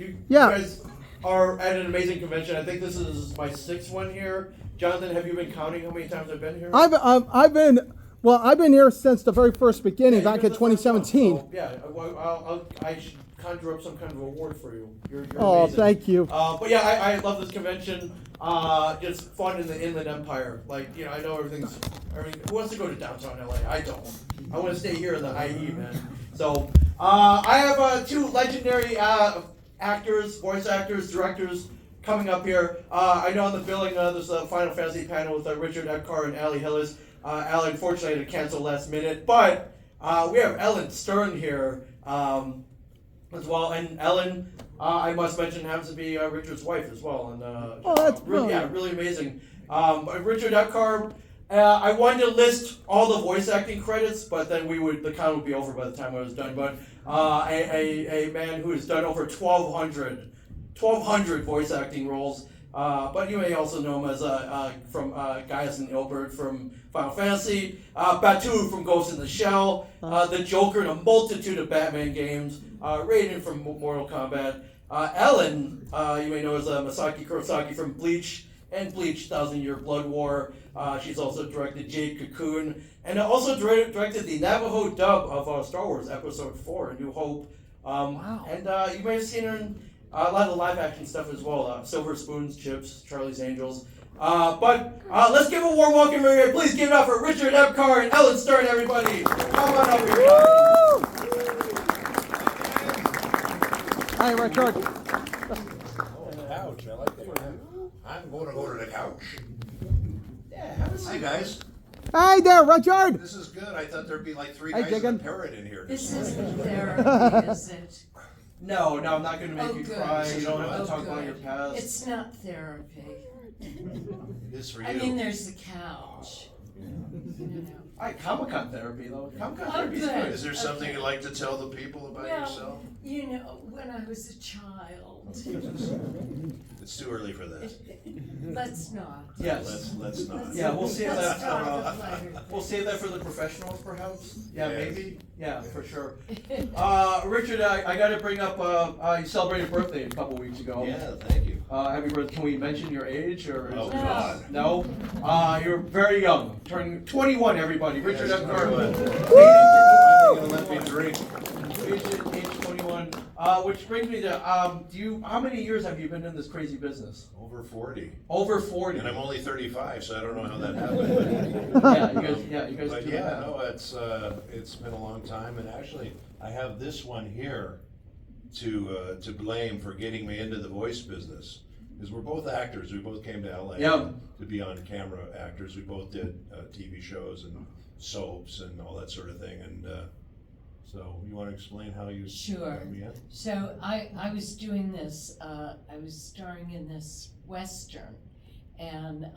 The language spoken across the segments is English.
You Yeah. guys are at an amazing convention. I think this is my 6th one here. Jonathan, have you been counting how many times I've been here? I've been here since the very first beginning, Yeah, back you're in the first one, 2017. so, yeah, I should conjure up some kind of award for you. You're Oh, amazing. thank you. But yeah, I love this convention. It's fun in the Inland Empire. Like, I know everything. Who wants to go to downtown LA? I don't. I want to stay here in the IE, man. So I have 2 legendary actors, voice actors, directors coming up here. I know on the billing there's a Final Fantasy panel with Richard Epcar and Hillis. Allie unfortunately had to cancel last minute, but we have Ellen Stern here as well, and Ellen, I must mention, happens to be Richard's wife as well, and that's really, brilliant. really amazing. Richard Epcar, I wanted to list all the voice acting credits, but then the count would be over by the time I was done. But a man who has done over 1,200 voice acting roles. But you may also know him as from Gaius and Ilbert from Final Fantasy, Batu from Ghost in the Shell, the Joker in a multitude of Batman games, Raiden from Mortal Kombat, Ellen, you may know as Masaki Kurosaki from Bleach and Bleach 1,000-Year Blood War. She's also directed Jade Cocoon, and also directed the Navajo dub of Star Wars Episode 4, A New Hope. Wow. And you may have seen her in a lot of the live action stuff as well. Silver Spoons, Chips, Charlie's Angels. But let's give a warm welcome here. Please give it up for Richard Epcar and Ellen Stern, everybody. Come on up here. Hi, Richard. Couch, I like that. I'm going to go to the couch. Yeah, have a seat. Hi guys. Hi there, Richard. This is good. I thought there'd be like 3 Hi, guys and a Diggin. parrot in here. This isn't therapy, is it? No, I'm not going to make Oh, you good. cry. You don't have to Oh, talk about good. your past. It's not therapy. It is for you. I mean, there's the couch. You know. Comic-Con therapy, though. Comic-Con Oh, therapy is good. good. Is there something you'd like to tell the people about yourself? You know, when I was a child. It's too early for that. Let's not. Yes. Let's not. Yeah, we'll save Let's that talk for of lighter we'll save that for the professionals, perhaps. Yeah, Yes. maybe. Yeah, for sure. Richard, I got to bring up. You celebrated birthday a couple weeks ago. Yeah, thank you. Happy birthday. Can we mention your age or? Oh, No. God. No. You're very young, turning 21. Everybody, Richard Yes, Epcar. You're gonna let me drink. Age 21. Which brings me to how many years have you been in this crazy business? Over 40. Over 40. And I'm only 35, so I don't know how that happened. You guys But do yeah, that. no, it's been a long time, and actually, I have this one here to blame for getting me into the voice business. Because we're both actors, we both came to LA Yeah. to be on camera actors. We both did TV shows and soaps and all that sort of thing. And so, you want to explain how you Sure. got me in? So I was doing this, I was starring in this Western, and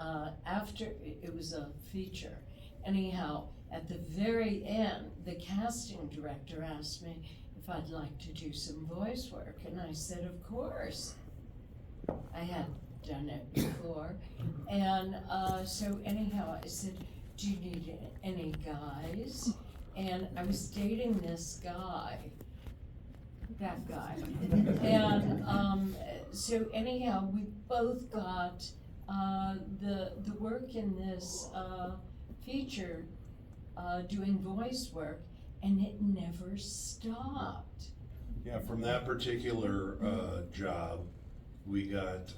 after, it was a feature. Anyhow, at the very end, the casting director asked me if I'd like to do some voice work, and I said, of course. I had done it before, and so anyhow, I said, do you need any guys? And I was dating this guy, that guy. And so anyhow, we both got the work in this feature, doing voice work, and it never stopped. Yeah, from that particular job, we got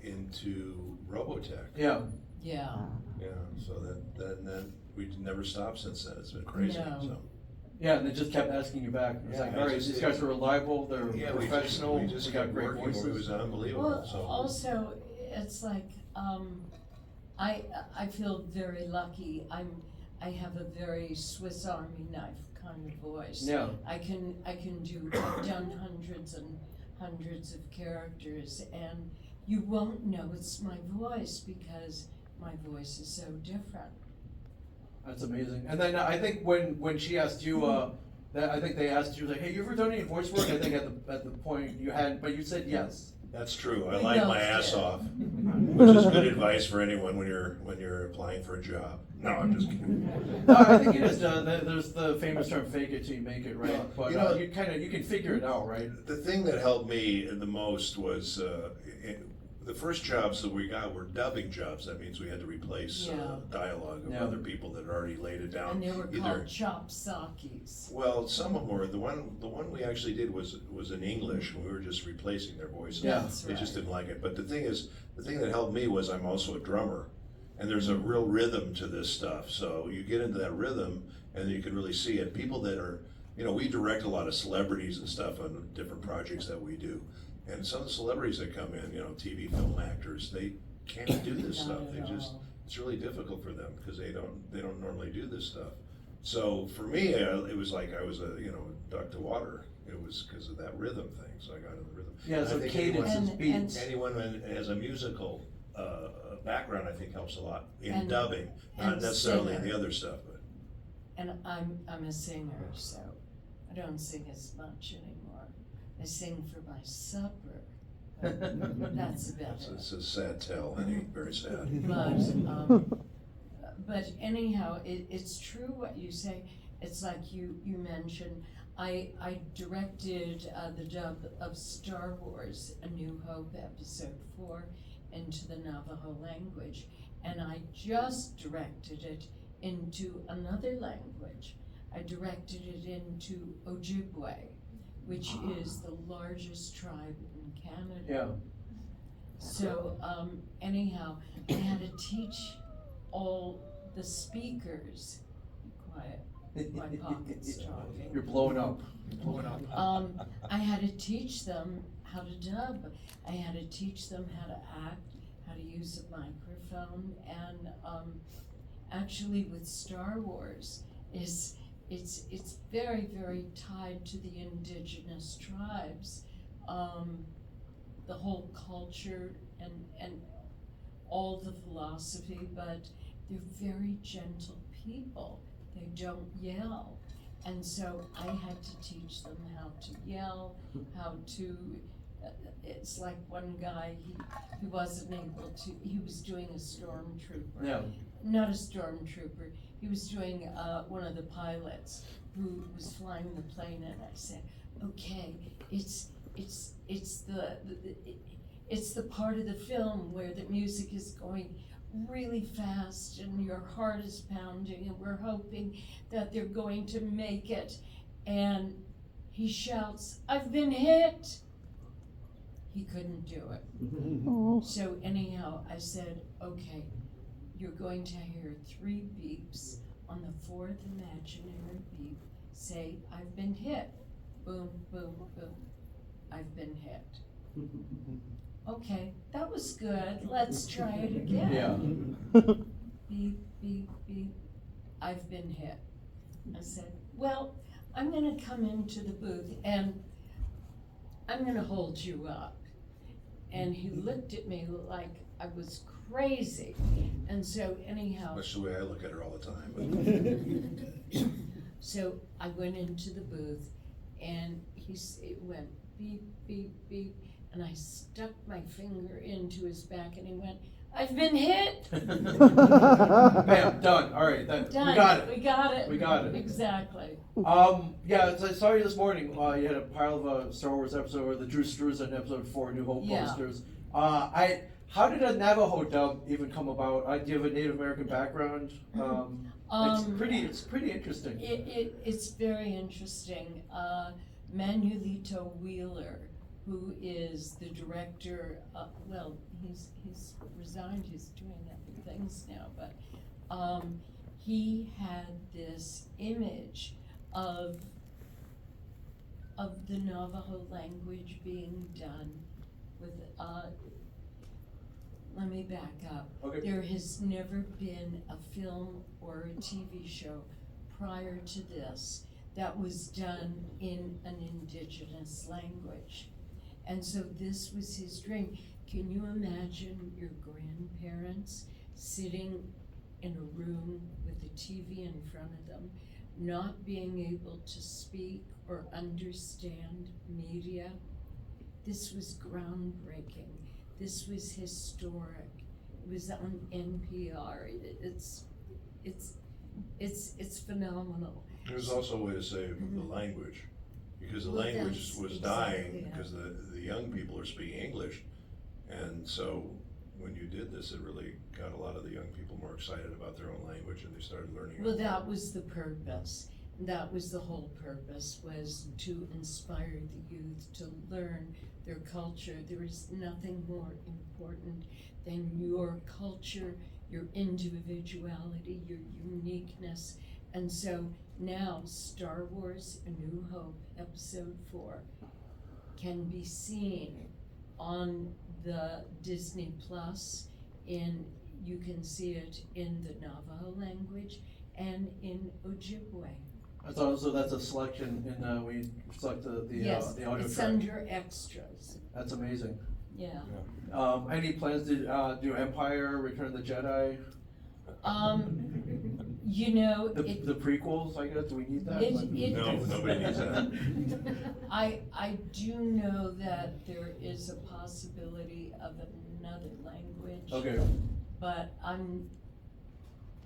into Robotech. Yeah. Yeah. Yeah, so then we never stopped since then. It's been crazy. No. So. Yeah, and they just kept asking you back. It's Yeah, like, I all right, just- these guys are reliable, they're Yeah, professional, we just they got kept great working. voices. It was unbelievable. Well, So also, it's like, I feel very lucky. I have a very Swiss Army knife kind of voice. Yeah. I've done hundreds and hundreds of characters, and you won't know it's my voice because my voice is so different. That's amazing. And then I think when she asked you, I think they asked you like, hey, you ever done any voice work? I think at the point you hadn't, but you said yes. That's true. I We like my both ass did. off, which is good advice for anyone when you're applying for a job. No, I'm just kidding. No, I think it is. There's the famous term "fake it till you make it," right? But You know- you can figure it out, right? The thing that helped me the most was the first jobs that we got were dubbing jobs. That means we had to replace Yeah. dialogue of Yeah. other people that had already laid it down. And they were Either- called chop sockies. Well, some of them were. The one we actually did was in English, and we were just replacing their voices. Yeah. That's They just right. didn't like it. But the thing that helped me was I'm also a drummer, and there's a real rhythm to this stuff. So you get into that rhythm, and you can really see it. People that are, we direct a lot of celebrities and stuff on different projects that we do, and some of the celebrities that come in, TV, film actors, they can't do this Not stuff. at They just all. it's really difficult for them because they don't normally do this stuff. So for me, it was like I was a duck to water. It was because of that rhythm thing. So I got in the rhythm. Yeah, And I so think cadence anyone- is And- beats. Anyone that has a musical background, I think, helps a lot in And- dubbing, not and necessarily in singer. the other stuff. But And I'm a singer, so I don't sing as much anymore. I sing for my supper. That's about it. it's a sad tale, honey, very sad. But anyhow, it's true what you say. It's like you mentioned, I directed the dub of Star Wars: A New Hope, Episode 4, into the Navajo language, and I just directed it into another language. I directed it into Ojibwe, which is the largest tribe in Canada. Yeah. So, anyhow, I had to teach all the speakers, be quiet, my pocket's talking. You're blowing up. You're blowing up. I had to teach them how to dub. I had to teach them how to act, how to use a microphone, and actually with Star Wars, it's very, very tied to the indigenous tribes. The whole culture and all the philosophy, but they're very gentle people. They don't yell. And so I had to teach them how to yell, how to, it's like one guy, he wasn't able to, he was doing a stormtrooper. Yeah. Not a stormtrooper, he was doing one of the pilots who was flying the plane, and I said, okay, it's the part of the film where the music is going really fast and your heart is pounding and we're hoping that they're going to make it, and he shouts, "I've been hit!" He couldn't do it. Oh, So anyhow, I said, okay, you're going to hear 3 beeps. On the 4th imaginary beep, say, "I've been hit." Boom, boom, boom. I've been hit. Okay, that was good. Let's try it again. Yeah. Beep, beep, beep. I've been hit. I said, well, I'm gonna come into the booth and I'm gonna hold you up. And he looked at me like I was crazy. And so anyhow, That's the way I look at her all the time. so I went into the booth and it went beep, beep, beep. And I stuck my finger into his back and he went, "I've been hit." Bam, done. All right, then Done. we got it. We got it. We got it. Exactly. Yeah, so I saw you this morning. You had a pile of a Star Wars episode, or the Drew Struzan episode 4, New Hope Yeah. posters. How did a Navajo dub even come about? Do you have a Native American background? It's pretty interesting. It's very interesting. Manulito Wheeler, who is the director, well, he's resigned, he's doing other things now, but he had this image of the Navajo language being done with, let me back up. Okay. There has never been a film or a TV show prior to this that was done in an indigenous language. And so this was his dream. Can you imagine your grandparents sitting in a room with a TV in front of them, not being able to speak or understand media? this was groundbreaking, this was historic, it was on NPR, it's phenomenal. It was also a way to save the language, because the Well, language that's was exactly dying, it. because the young people are speaking English. And so when you did this, it really got a lot of the young people more excited about their own language, and they started learning it. Well, that was the purpose. That was the whole purpose, was to inspire the youth to learn their culture. There is nothing more important than your culture, your individuality, your uniqueness. And so now Star Wars: A New Hope, Episode 4, can be seen on the Disney Plus. You can see it in the Navajo language and in Ojibwe. So that's a selection in, we select the Yes, audio it's track. under extras, That's amazing. yeah. Any plans to do Empire, Return of the Jedi? You know, The prequels, I guess, do we need that? No, nobody needs that. I do know that there is a possibility of another language. Okay, But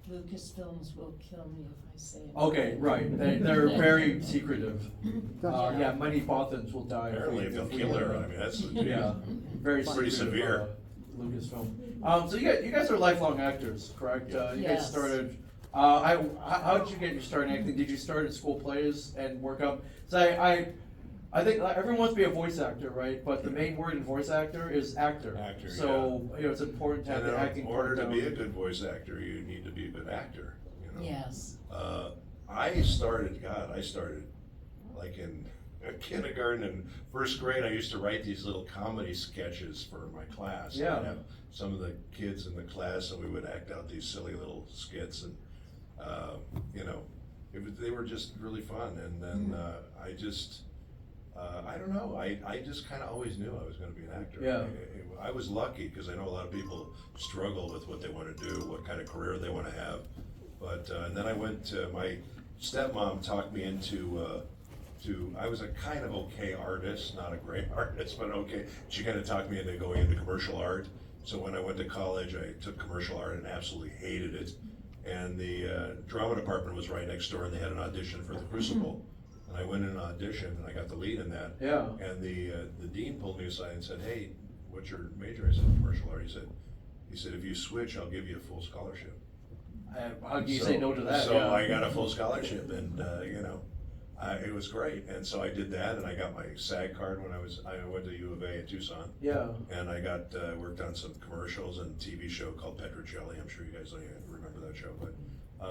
Lucasfilms will kill me if I say it. okay, right, they're very secretive. Yeah, many Bothans will die. Apparently, if they'll we- kill her, I mean, that's. Yeah, very Pretty secretive, severe. Lucasfilm. So you guys are lifelong actors, correct? You guys Yes. started, how did you get your start in acting? Did you start at school plays and work up? So I think everyone wants to be a voice actor, right? But the main word in voice actor is actor. Actor, So, it's important to have And the acting in order part to be a down. good voice actor, you need to be a good actor, you know? Yes. I started like in kindergarten and first grade. I used to write these little comedy sketches for my class. Yeah. I'd have some of the kids in the class, and we would act out these silly little skits, and they were just really fun. And then I don't know. I just kind of always knew I was going to be an actor. Yeah. I was lucky, because I know a lot of people struggle with what they want to do, what kind of career they want to have. But and then I went to my stepmom talked me into. I was a kind of okay artist, not a great artist, but okay. She kind of talked me into going into commercial art. So when I went to college, I took commercial art and absolutely hated it. And the drama department was right next door, and they had an audition for The Crucible. And I went in an audition, and I got the lead in that. Yeah. And the dean pulled me aside and said, "Hey, what's your major?" I said, "Commercial art." He said, "If you switch, I'll give you a full scholarship." How do you say no to that? So Yeah. I got a full scholarship, and it was great. And so I did that, and I got my SAG card when I went to U of A at Tucson. Yeah. And I got worked on some commercials and TV show called Petrocelli. I'm sure you guys don't even remember that show, but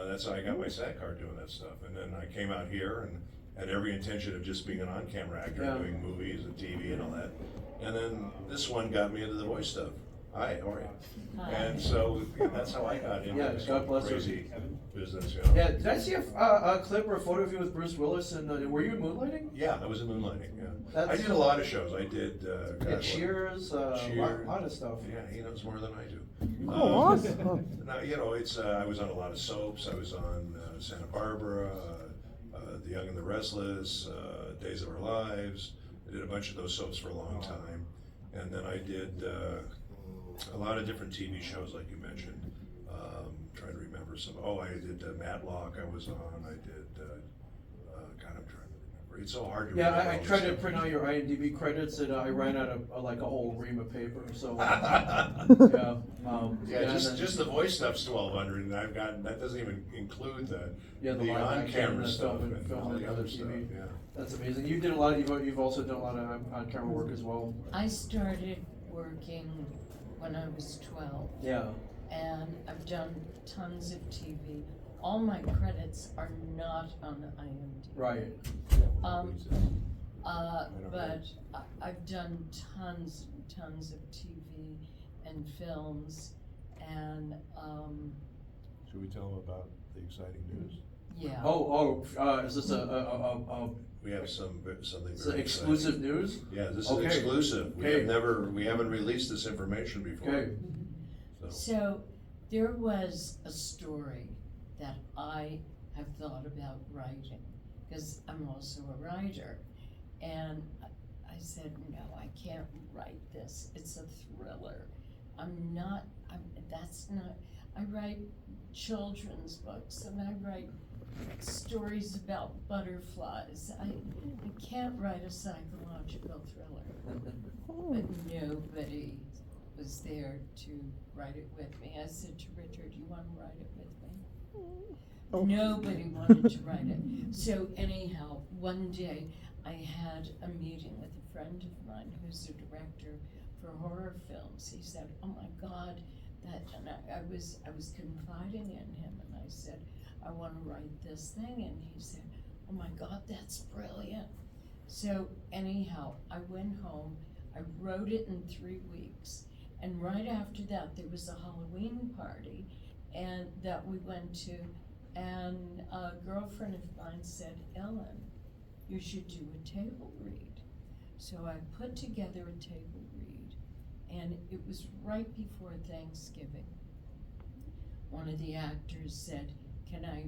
that's how I got my SAG card, doing that stuff. And then I came out here and had every intention of just being an on-camera actor, Yeah. doing movies and TV and all that. And then this one got me into the voice stuff. Hi, how are you? Hi. And so that's how I got into Yeah, this God bless her. crazy business. Yeah, did I see a clip or a photo of you with Bruce Willis, and were you in Moonlighting? Yeah, I was in Moonlighting. Yeah, That's- I did a lot of shows. I did. Yeah, Cheers, lot of stuff. Yeah, he knows more than I do. Oh, awesome. Now, it's I was on a lot of soaps. I was on Santa Barbara, The Young and the Restless, Days of Our Lives. I did a bunch of those soaps for a long time, and then I did a lot of different TV shows, like you mentioned. Trying to remember some. Oh, I did Matlock. I was on. I did. God, I'm trying to remember. It's so hard to remember. Yeah, I all tried this to stuff. print out your IMDb credits, and I ran out of like a whole ream of paper. So yeah, Yeah, and then- just the voice stuff's 1,200, and that doesn't even include the Yeah, the live action on-camera and the stuff film and all and the other other stuff. TV. Yeah. That's amazing. You did a lot. You've also done a lot of on-camera work as well. I started working when I was 12, Yeah. and I've done tons of TV. All my credits are not on IMDb. Right. But I've done tons of TV and films, and Should we tell them about the exciting news? yeah. Is this a We have something is very it exclusive exciting. news? Yeah, this is Okay. exclusive. Okay. We haven't released this information before. Okay. So there was a story that I have thought about writing, because I'm also a writer, and I I said, no, I can't write this. It's a thriller. I write children's books and I write stories about butterflies. I can't write a psychological thriller. But nobody was there to write it with me. I said to Richard, you want to write it with me? Oh. Nobody wanted to write it. So anyhow, one day I had a meeting with a friend of mine who's a director for horror films. He said, oh my God, and I was confiding in him, and I said, I want to write this thing, and he said, oh my God, that's brilliant. So anyhow, I went home, I wrote it in 3 weeks, and right after that, there was a Halloween party, and that we went to, and a girlfriend of mine said, Ellen, you should do a table read. So I put together a table read, and it was right before Thanksgiving. One of the actresses said, can I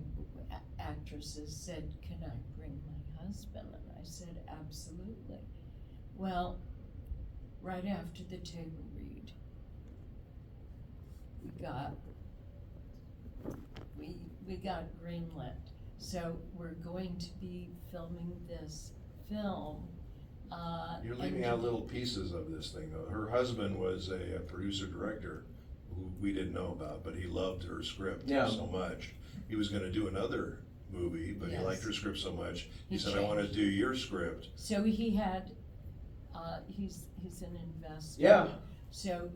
bring my husband? And I said, absolutely. Well, right after the table read, we got greenlit. So we're going to be filming this film. You're leaving out little pieces of this thing, though. Her husband was a producer-director who we didn't know about, but he loved her script so much. He was gonna do another movie, but he liked her script so much, he said, I wanna do your script. So he had, he's an investor. Yeah. So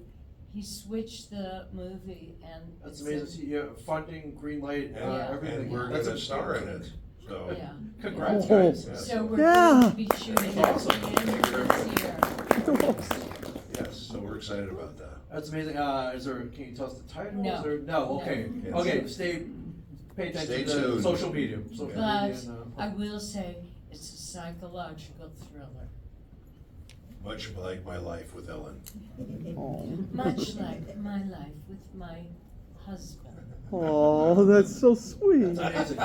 he switched the movie and. That's amazing. Yeah, funding, green light, everything. And we're That's gonna star in it, so. Yeah. Congrats, Oh. guys. Yeah. So we're Yeah. going to be shooting That's at awesome. the end of this year. Yes, so we're excited about that. That's amazing. Can you tell us the titles? No. Or, no, okay. No. Okay, pay attention Stay to tuned. social media. Social But media and, I will say, it's a psychological thriller. Much like my life with Ellen. Oh, Much like my life with my husband. oh, that's so sweet. It's amazing.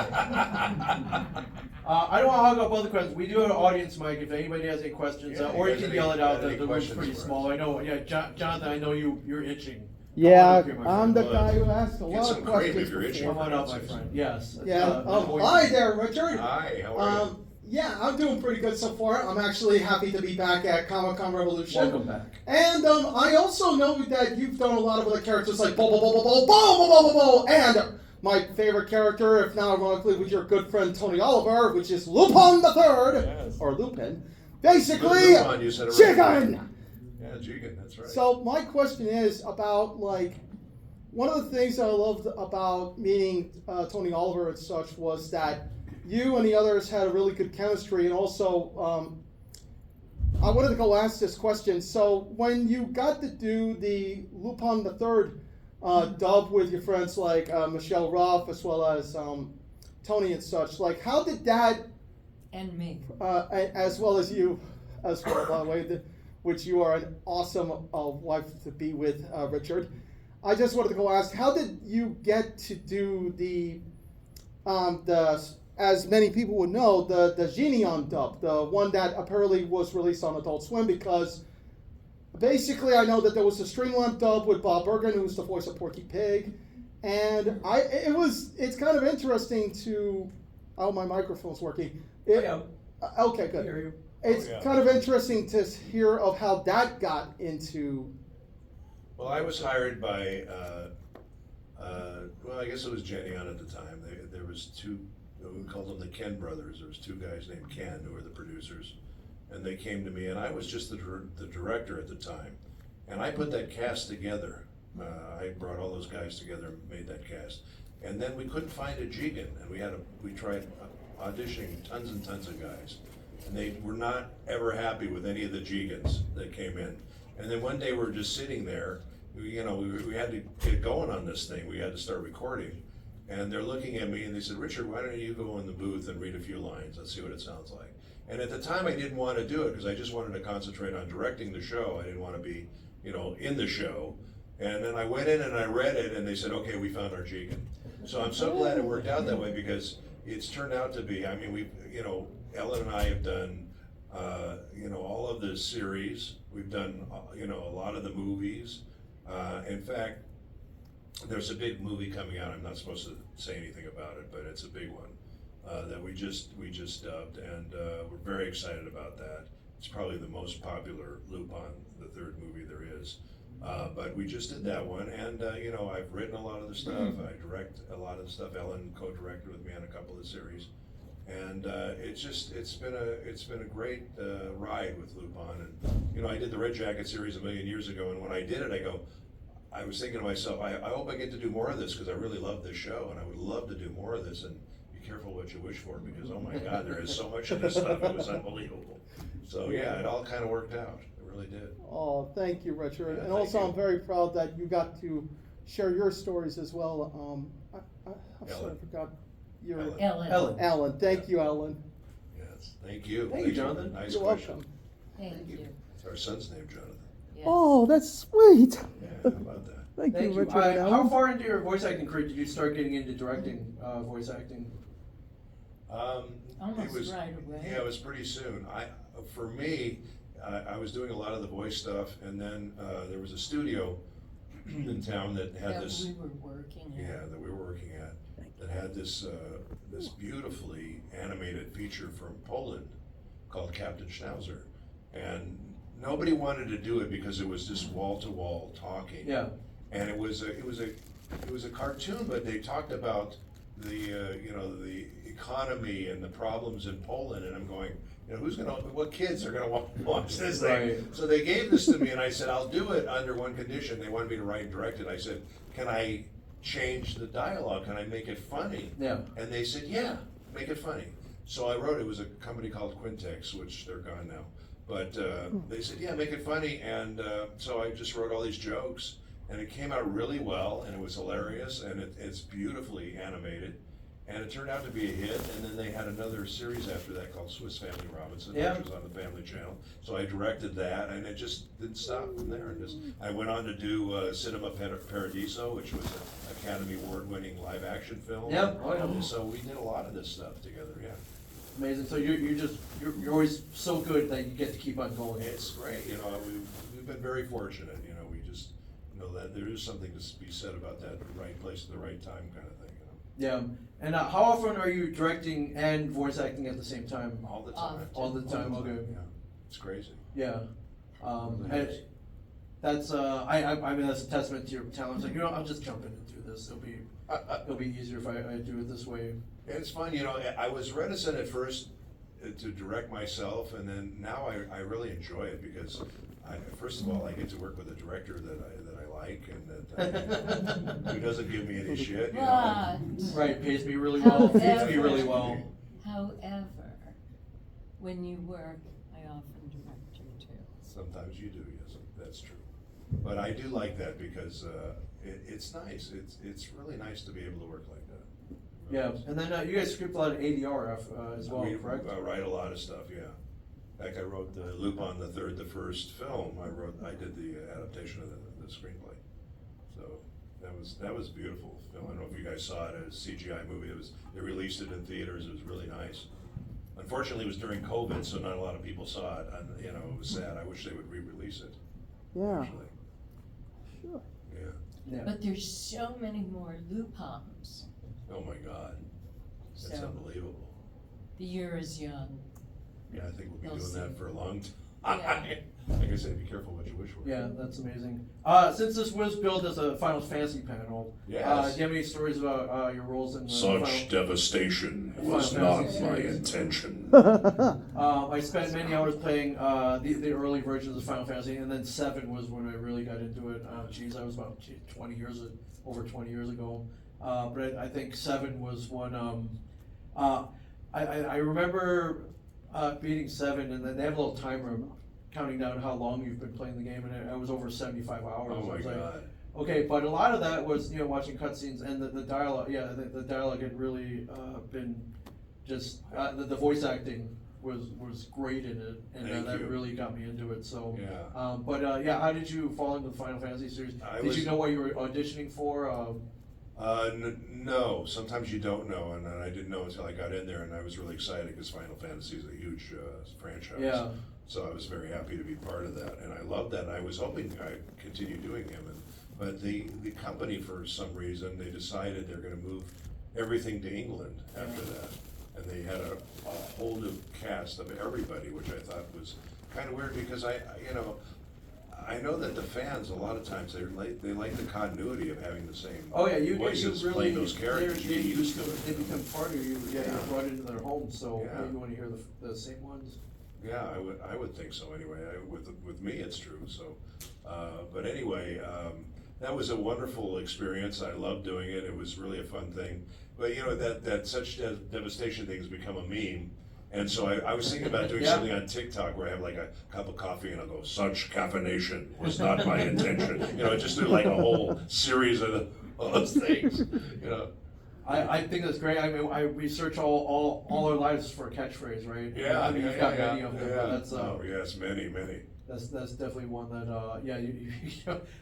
I don't want to hog up all the questions. We do have an audience mic if anybody has any questions, Yeah, or you you guys can yell it out. any The room's questions pretty for small. us? I know. Yeah, Jonathan, I know you're itching. Yeah, Come on up here, my I'm friend. the guy who asked a Get lot some of cream questions if you're itching. Come before. on up, my friend. Yes. Yeah. Avoid- Hi there, Richard. Hi, how are you? Yeah, I'm doing pretty good so far. I'm actually happy to be back at Comic-Con Revolution. Welcome back. And I also know that you've done a lot of other characters like Bo Bo Bo Bo Bo Bo Bo Bo Bo Bo, and my favorite character, if not ironically, with your good friend Tony Oliver, which is Lupin the Third, Yes. or Lupin. Basically, Lupin, you said it right. chicken. Yeah, Jigen, that's right. So my question is about one of the things I loved about meeting Tony Oliver and such was that you and the others had a really good chemistry, and also I wanted to go ask this question. So when you got to do the Lupin the Third dub with your friends like Michelle Ruff as well as Tony and such, how did that, And me. as well as you as well, by the way, which you are an awesome wife to be with, Richard. I just wanted to go ask, how did you get to do the as many people would know, the Genion dub, the one that apparently was released on Adult Swim? Because basically I know that there was a Streamlamp dub with Bob Bergen, who was the voice of Porky Pig, and it's kind of interesting to, oh, my microphone's working. Okay, good. Hear you. It's kind of interesting to hear of how that got into. Well, I was hired by, well, I guess it was Genion at the time. There was two, we called them the Ken brothers. There was two guys named Ken who were the producers. And they came to me, and I was just the director at the time. And I put that cast together. I brought all those guys together and made that cast. And then we couldn't find a Jigen, and we tried auditioning tons and tons of guys. And they were not ever happy with any of the Jigens that came in. And then one day we were just sitting there, we had to get going on this thing. We had to start recording. And they're looking at me and they said, Richard, why don't you go in the booth and read a few lines? Let's see what it sounds like. And at the time I didn't want to do it because I just wanted to concentrate on directing the show. I didn't want to be, in the show. And then I went in and I read it and they said, okay, we found our Jigen. So I'm so glad it worked out that way because it's turned out to be, Ellen and I have done all of the series. We've done, a lot of the movies. In fact, there's a big movie coming out. I'm not supposed to say anything about it, but it's a big one that we just dubbed, and we're very excited about that. It's probably the most popular Lupin, the third movie there is. But we just did that one, and I've written a lot of the stuff. I direct a lot of the stuff. Ellen co-directed with me on a couple of the series, and it's been a great ride with Lupin. And I did the Red Jacket series a million years ago, and when I did it, I was thinking to myself, I hope I get to do more of this because I really love this show, and I would love to do more of this. And be careful what you wish for, because oh my God, there is so much of this stuff. It was unbelievable. So yeah, it all kind of worked out. It really did. Oh, thank you, Richard. Yeah, and thank also, you. I'm very proud that you got to share your stories as well. I'm sorry, I Ellen. forgot your Ellen. Ellen, Ellen. Thank you, Ellen. Yes, thank you. Thank you, Jonathan. Nice You're question. welcome. thank you. It's our son's name, Jonathan. Yes. Oh, that's sweet. Yeah, how about that? Thank you, Richard. and How Alan. far into your voice acting career did you start getting into directing voice acting? Almost It was, right away. Yeah, it was pretty soon. For me, I was doing a lot of the voice stuff, and then there was a studio in town that had That this. we were working at. Yeah, that we were working at, that had this beautifully animated feature from Poland called Captain Schnauzer, and nobody wanted to do it because it was just wall to wall talking. Yeah. And it was a cartoon, but they talked about the economy and the problems in Poland, and I'm going, what kids are gonna watch this thing? Right. So they gave this to me, and I said, I'll do it under one condition. They wanted me to write and direct it. I said, can I change the dialogue? Can I make it funny? Yeah. And they said, yeah, make it funny. So I wrote, it was a company called Quintex, which they're gone now. But they said, yeah, make it funny. And so I just wrote all these jokes, and it came out really well, and it was hilarious, and it's beautifully animated. And it turned out to be a hit, and then they had another series after that called Swiss Family Robinson, Yeah. which was on the Family Channel. So I directed that, and it just didn't stop from there. And I went on to do Cinema Paradiso, which was an Academy Award-winning live-action film. Yep. Oh, yeah. So we did a lot of this stuff together, yeah. Amazing. So you're always so good that you get to keep on going. It's great, we've been very fortunate, we just, that there is something to be said about that, the right place at the right time kind of thing, Yeah. And how often are you directing and voice acting at the same time? All the time. All the time. Okay. Yeah, it's crazy. Yeah. And Yes. that's I mean that's a testament to your talent. It's like, I'll just jump in and do this. It'll be easier if I do it this way. It's fun, I was reticent at first to direct myself, and then now I really enjoy it because first of all, I get to work with a director that I like, and that who doesn't give me any shit, But, Right, pays me really well, feeds me However- really well. however, when you work, I often direct you too. Sometimes you do, yes, that's true. But I do like that because it's nice. It's really nice to be able to work like that. Yeah, and then you guys script a lot of ADR as well, We correct? write a lot of stuff, yeah. In fact, I wrote the Lupin the Third, the first film. I did the adaptation of the screenplay. So that was beautiful film. I don't know if you guys saw it as a CGI movie. They released it in theaters. It was really nice. Unfortunately, it was during COVID, so not a lot of people saw it. And, it was sad. I wish they would re-release it. Yeah. Actually. Sure. Yeah. Yeah. But there's so many more Lupins. Oh my God. That's So- unbelievable. The year is young. Yeah, I think we'll be We'll doing see. that for a long time. Yeah. Like I said, be careful what you wish for. Yeah, that's amazing. Since this was billed as a Final Fantasy panel, Yes. do you have any stories about your roles in the Such devastation was not my intention. I spent many hours playing the early versions of Final Fantasy, and then 7 was when I really got into it. I was about over 20 years ago. But I think 7 was one. I remember beating 7, and then they have a little timer counting down how long you've been playing the game, and I was over 75 hours. Oh I my was like, God. okay, but a lot of that was watching cutscenes and the dialogue. Yeah, the dialogue had really been just the voice acting was great in it, and Thank that you. really got me into it. So, Yeah. but how did you fall into the Final Fantasy series? Did was- you know what you were auditioning for? No, sometimes you don't know, and I didn't know until I got in there, and I was really excited because Final Fantasy is a huge franchise. Yeah. So I was very happy to be part of that, and I loved that. I was hoping I'd continue doing him, but the company, for some reason, they decided they're going to move everything to England after that, and they had a whole new cast of everybody, which I thought was kind of weird because I know that the fans, a lot of times, they like the continuity of having the same Oh yeah, you voices really playing those characters. You get used to They it. become part of you. Yeah, Yeah. you're brought into their home. So Yeah. maybe when you hear the same ones. Yeah, I would think so anyway. With me, it's true. So, but anyway, that was a wonderful experience. I loved doing it. It was really a fun thing. But that such devastation thing has become a meme. And so I was thinking about doing Yeah. something on TikTok where I have like a cup of coffee and I'll go, such caffeination was not my intention. Just do like a whole series of those things. I think that's great. I mean, I research all our lives for a catchphrase, right? Yeah, I mean, you've got many of them. yeah. But that's Oh yes, many. that's definitely one that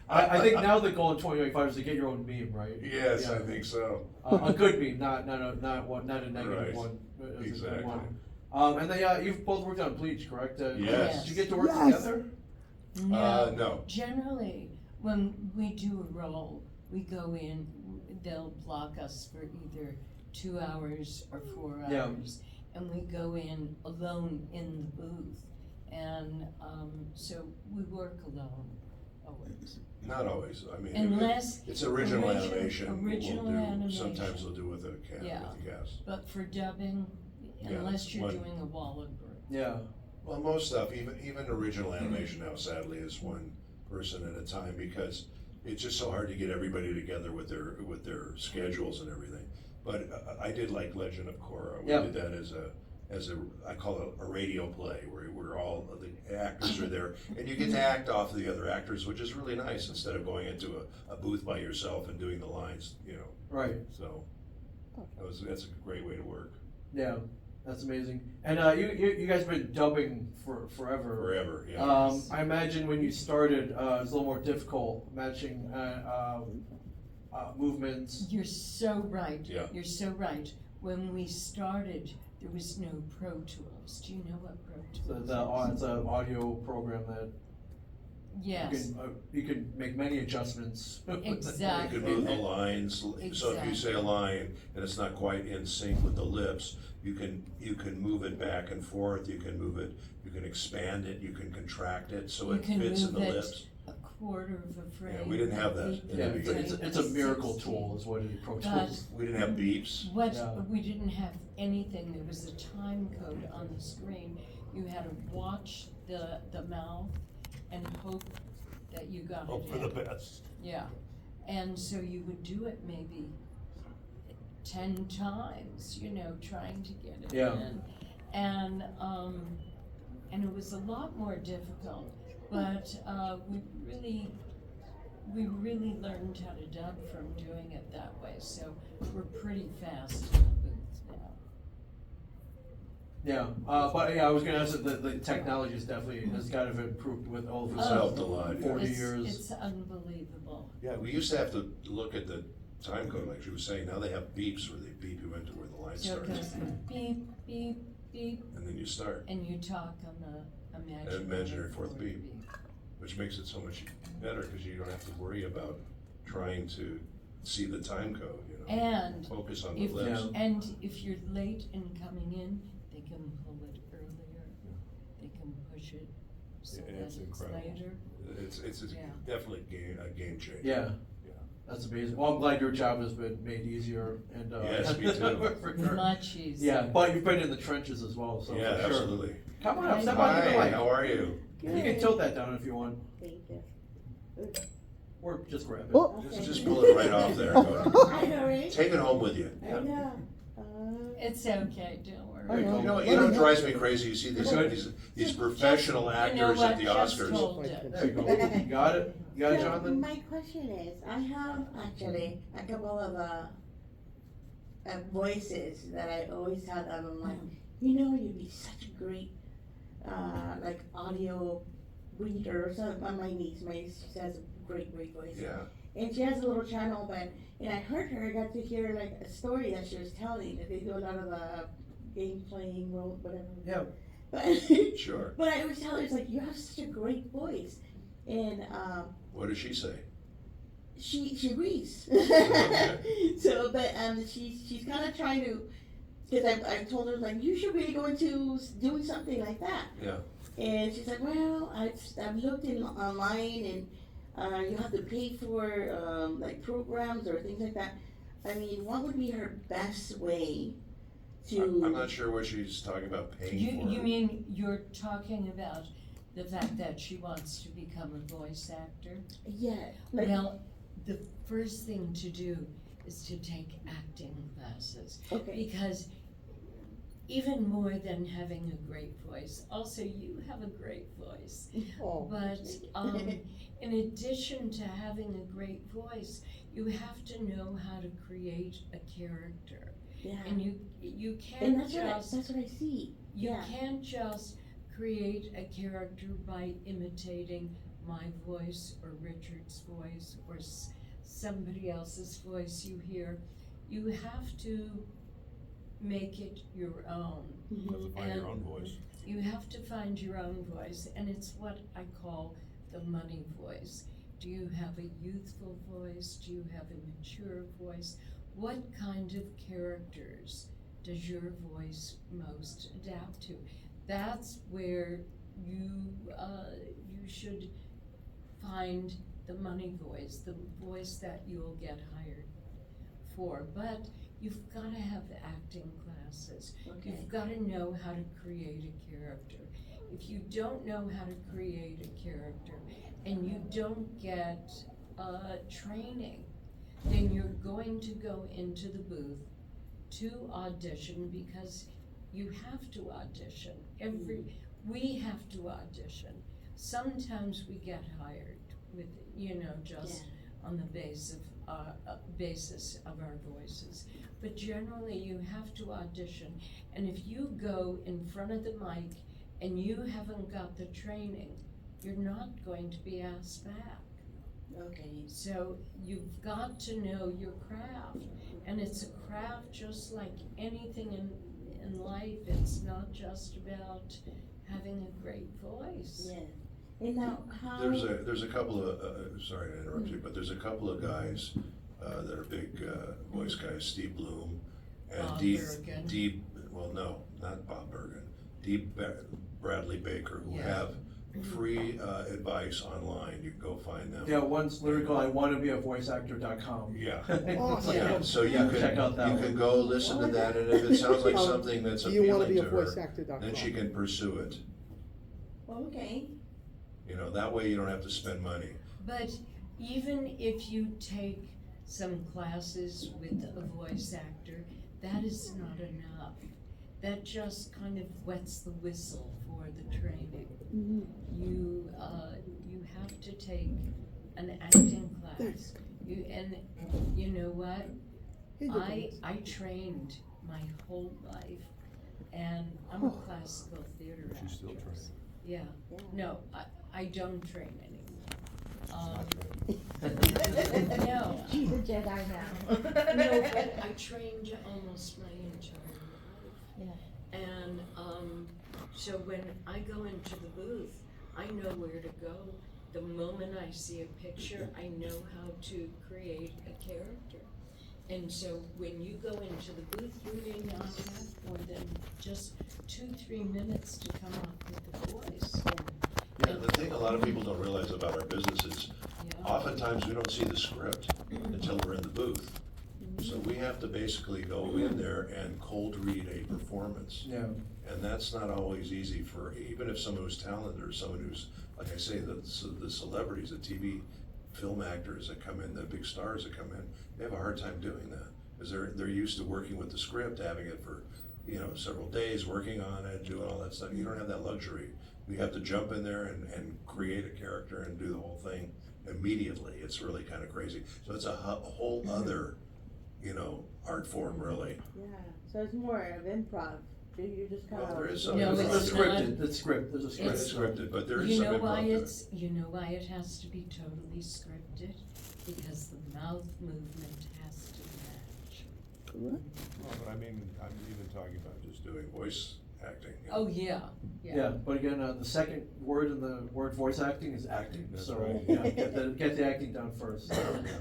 I think now the goal in 2025 is to get your own meme, right? Yes, Yeah. I think so. A good meme, not a negative Right. one. But it's a good Exactly. one. And then you've both worked on Bleach, correct? Yes. Did you get to work Yes. together? No. Generally, when we do a role, we go in, they'll block us for either 2 hours or 4 Yeah. hours. And we go in alone in the booth. And so we work alone, always. Not always. I mean, Unless. it's original animation. Original we'll do, animation. Sometimes we'll do with the Yeah. cast. But for dubbing, Yeah, unless you're one- doing a Wallaber. Yeah. Well, most stuff, even original animation now, sadly, is one person at a time because it's just so hard to get everybody together with their schedules and everything. But I did like Legend of Korra. We Yeah. did that as a I call it a radio play where all of the actors are there and you get to act off of the other actors, which is really nice instead of going into a booth by yourself and doing the lines. Right. So that's a great way to work. Yeah. That's amazing. And you guys have been dubbing forever. Forever, yeah. I imagine when you started, it was a little more difficult matching movements. You're so right. Yeah. You're so right. When we started, there was no Pro Tools. Do you know what Pro Tools is? It's an audio program that Yes. you can make many adjustments. You Exactly. could move the lines, so if you say a line and it's not quite in sync with the lips, you can move it back and forth, you can expand it, you can contract it, so You it can fits in the move it lips. a quarter of a frame. Yeah, we didn't have that in the Yeah, beginning. it's a miracle tool, is what it Pro Tools. We didn't have beeps. Yeah. We didn't have anything. There was a time code on the screen. You had to watch the mouth and hope that you got Hope it for in. the best. Yeah, and so you would do it maybe 10 times, trying to get it Yeah. in. And it was a lot more difficult, but we really learned how to dub from doing it that way, so we're pretty fast in the booth now. Yeah, but I was gonna ask that the technology has got to have improved with all of It's this. helped a lot, yeah. 40 It's- years. It's unbelievable. Yeah, we used to have to look at the time code, like she was saying, now they have beeps where they beep you into where the line So it starts. goes beep, beep, beep, And then you start, and you talk on the Imaginary fourth beep. which makes it so much better because you don't have to worry about trying to see the time code, And Focus on the if, lips. Yeah. and if you're late in coming in, they can pull it earlier, they can push it so Yeah, that it's it's incredible. later. It's Yeah. definitely a game changer. Yeah. Yeah. That's amazing. Well, I'm glad your job has been made easier and. Yes, me too. for sure. Much easier. Yeah, but you've been in the trenches as well, so Yeah, for sure. absolutely. Come on up, step on the Hi, mic. how are you? You can tilt that down if you want, Thank you. or just grab it. Oh. Just pull it right off there. Hi, Harry. Take it home with you. I know. It's okay, don't worry. I know. You know what drives me crazy? You see these professional You know actors what? at the Just Oscars. hold it. There you go. You got it? You got it, So, Jonathan? my question is, I have actually a couple of voices that I always had. I'm like, you'd be such a great, audio reader. So my niece has a great voice. Yeah. And she has a little channel, and I heard her, I got to hear like a story that she was telling, that they do a lot of the game playing, role, whatever. Yeah. But, Sure. but I always tell her, it's like, you have such a great voice. And, What does she say? she agrees. Okay. So, but, she's kind of trying to, because I told her, like, you should really go into doing something like that. Yeah. And she's like, well, I've looked online, and you have to pay for like programs or things like that. I mean, what would be her best way to? I'm not sure what she's talking about paying for. You mean you're talking about the fact that she wants to become a voice actor? Yeah. Like, Well, the first thing to do is to take acting classes, okay. because even more than having a great voice, also you have a great voice. Oh, But in addition to having a great voice, you have to know how to create a character. Yeah. And you And can't that's just what I see. you Yeah. can't just create a character by imitating my voice or Richard's voice or somebody else's voice you hear. You have to make it your own. Mhm. You have to find your own voice. You have to find your own voice, and it's what I call the money voice. Do you have a youthful voice? Do you have a mature voice? What kind of characters does your voice most adapt to? That's where you should find the money voice, the voice that you'll get hired for. But you've got to have acting classes. Okay. You've got to know how to create a character. If you don't know how to create a character and you don't get training, then you're going to go into the booth to audition, because you have to audition. We have to audition. Sometimes we get hired with, just on the basis of our voices. But generally you have to audition. And if you go in front of the mic and you haven't got the training, you're not going to be asked back. Okay. So you've got to know your craft, and it's a craft just like anything in life. It's not just about having a great voice. Yeah. And now, how? There's a couple of sorry to interrupt you, but there's a couple of guys that are big voice guys. Steve Bloom and Bob Bergen. Well, no, not Bob Bergen. Bradley Baker, who Yeah. have free advice online. You can go find them. Yeah, one's literally called iwannabea.voiceactor.com. Yeah. Awesome. Yeah, so you can Check out that you one. can go listen to that, and if it sounds like something that's Do you want to appealing be to a her, voice actor.com? then she can pursue it. Okay. That way you don't have to spend money. But even if you take some classes with a voice actor, that is not enough. That just kind of wets the whistle for the training. Mm-hmm. You have to take an acting class. You know what? Hey, I trained my whole life, and I'm a classical theater actress. She's still training. Yeah. Yeah. No, I don't train anymore. No. She's a Jedi now. No, but I trained almost my entire life. Yeah. And so when I go into the booth, I know where to go. The moment I see a picture, I know how to create a character. And so when you go into the booth, you may not have more than just 2-3 minutes to come up with the voice. Yeah, the thing a lot of people don't realize about our business is Yeah. oftentimes we don't see the script until we're in the booth. So we have to basically go in there and cold read a performance. Yeah. And that's not always easy for, even if someone who's talented or someone who's, like I say, the celebrities, the TV film actors that come in, the big stars that come in, they have a hard time doing that. Because they're used to working with the script, having it for, several days, working on it, doing all that stuff. You don't have that luxury. You have to jump in there and create a character and do the whole thing immediately. It's really kind of crazy. So it's a whole other, art form, really. Yeah. So it's more of improv. You just kind Well, of. there is some. No, in it's front. not. It's scripted, there's a script. It's scripted, but there is You some know why improv to it. you know why it has to be totally scripted? Because the mouth movement has to match. Well, but I mean, I'm even talking about just doing voice acting. you know. Oh, yeah, Yeah, but again, the second word in the word voice acting is acting, That's so, right. yeah, get the acting done first.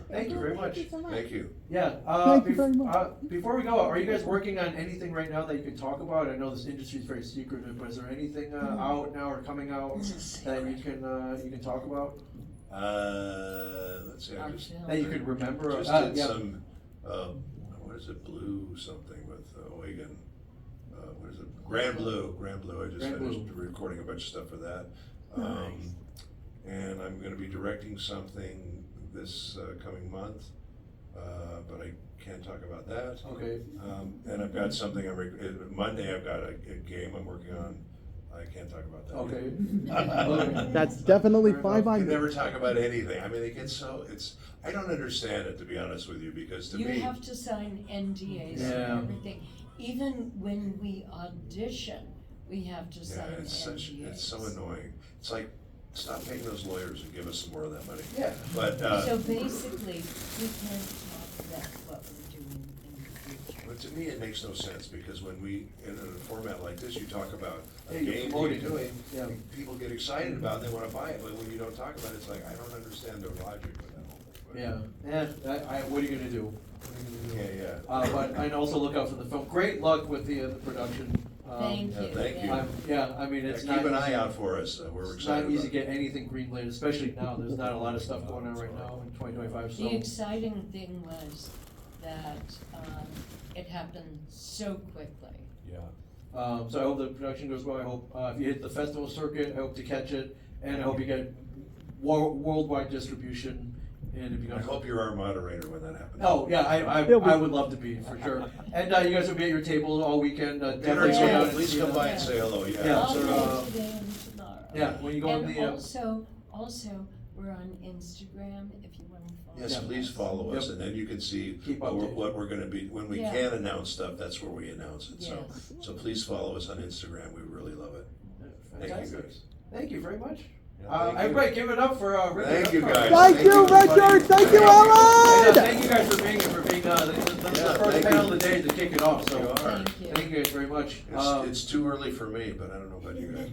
Thank you very much. Thank you so much. Thank you. Yeah, Thank you very much. Before we go, are you guys working on anything right now that you can talk about? I know this industry is very secretive, but is there anything, out now or coming out that you can talk about? Let's see, I Our just, film. That you can remember? just did Yeah. some, what is it, Blue something with Oregon. What is it? Grand Blue, I just Grand finished Blue. recording a bunch of stuff for that. Nice. And I'm gonna be directing something this coming month, but I can't talk about that. Okay. And I've got something, Monday I've got a game I'm working on, I can't talk about that. Okay. That's definitely Fair fine enough. by You me. never talk about anything, I mean, it gets so, I don't understand it, to be honest with you, because to You me. have to sign NDAs Yeah. and everything. Even when we audition, we have to Yeah, sign NDAs. it's so annoying. It's like, stop paying those lawyers and give us some more of that money. Yeah. But, So basically, we can't talk about what we're doing in the future. but to me, it makes no sense, because when we, in a format like this, you talk about a Yeah, you're game promoting you're doing, it. Yeah. people get excited about it, they wanna buy it, but when you don't talk about it, it's like, I don't understand their logic with that whole thing. But- Yeah, what are you gonna do? What are you gonna do? Yeah. But I'd also look out for the film. Great luck with the production. Thank yeah, you. thank you. I mean, it's Yeah, not keep an easy. eye out for us, we're It's excited not easy about to it. get anything greenlit, especially now. There's not a lot of stuff going on right now in 2025. So The exciting thing was that it happened so quickly. Yeah. so I hope the production goes well. I hope if you hit the festival circuit, I hope to catch it, and I hope you get worldwide distribution. And if you I guys hope you're our moderator when that happens. Oh yeah, I would love to be for sure. And you guys will be at your table all weekend. Definitely Yeah. go down and Please see come them. by and say hello, yeah. Yeah, All so, day today and tomorrow. Yeah, when you go in And the. also, we're on Instagram if you want to follow. Yes, Yeah. please follow us, Yep. and then you can see Keep what we're, updated. what we're gonna be, when we Yeah. can announce stuff, that's where we announce it, so. Yes. So please follow us on Instagram, we really love it. Thank you, Fantastic. guys. Thank you very much. Yeah, thank you. Everybody, give it up for Rick. Thank you, guys. Thank you, everybody. Richard. Thank you, And, Ellen. thank you guys for being the Yeah, first thank panel you. of the day to kick it off. So You are. Thank you. thank you guys very much. It's too early for me, but I don't know about you guys.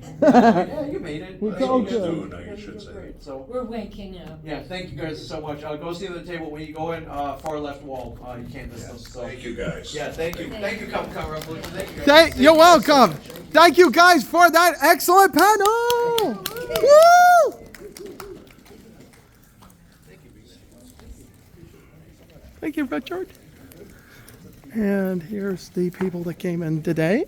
Yeah, you made it. It's You all guys good. did- I you guys should did say. great. So We're waking up. yeah, thank you guys so much. Go see the table when you go in. Far left wall. You can't miss those. So Thank you, guys. yeah, thank you. Thank you, Come Revolution. Thank you. Guys. You're Thank you guys so welcome. much. Thank you guys for that excellent panel. Woo! Thank you, Richard. And here's the people that came in today.